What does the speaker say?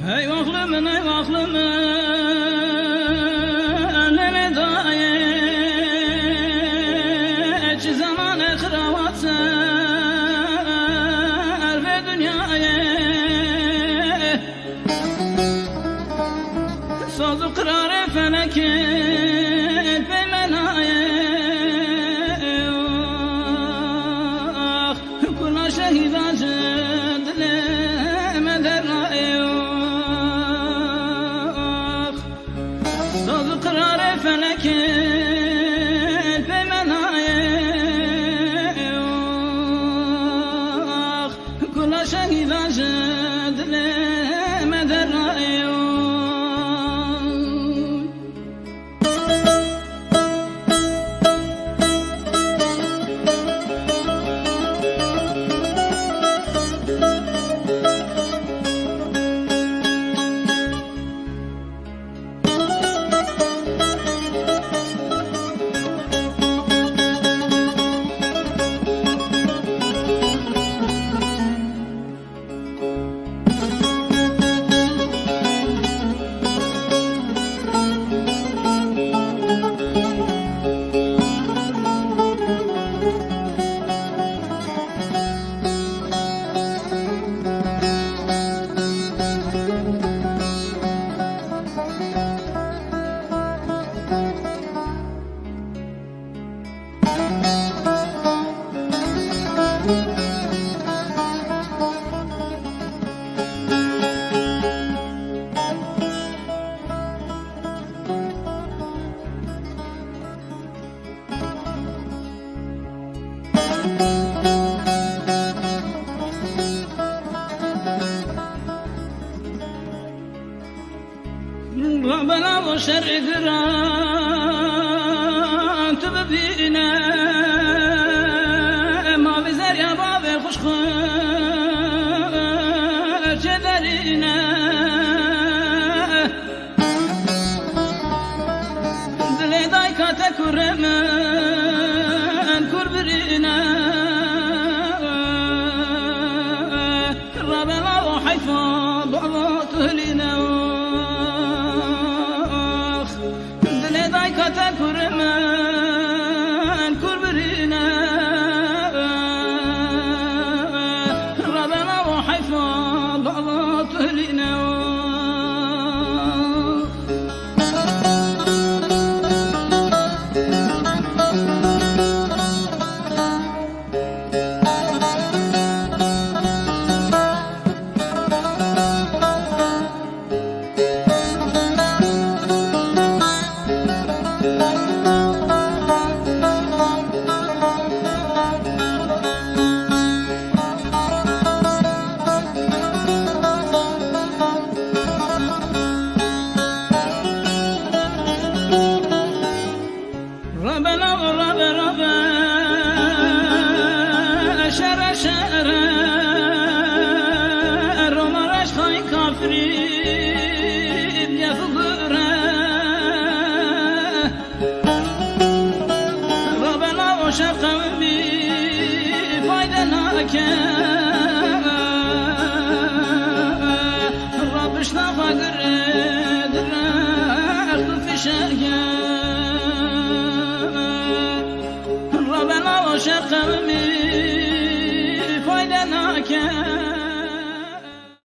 Hey vaklımın ey vaklımın nene daye çi zaman kravatı ve dünyaya sazı kırar felekin peymenaye kula şehidacı dileme derraye قرار فلك بمنايا كل شهيد جد لمدر ربنا وشر قران تبدينا ما بزر يا بابي خوش جدرينا دلي دايكا تكرمن كربرينا ربنا وحيفا بعض أهلنا كرمان كربرينا ربنا وحيفا بعض أهلنا ربنا رب رب شر شر رومارش خاين كافري يفقر ربنا وشق بي فايدناك رب اشتاق قرد رخت في شرقه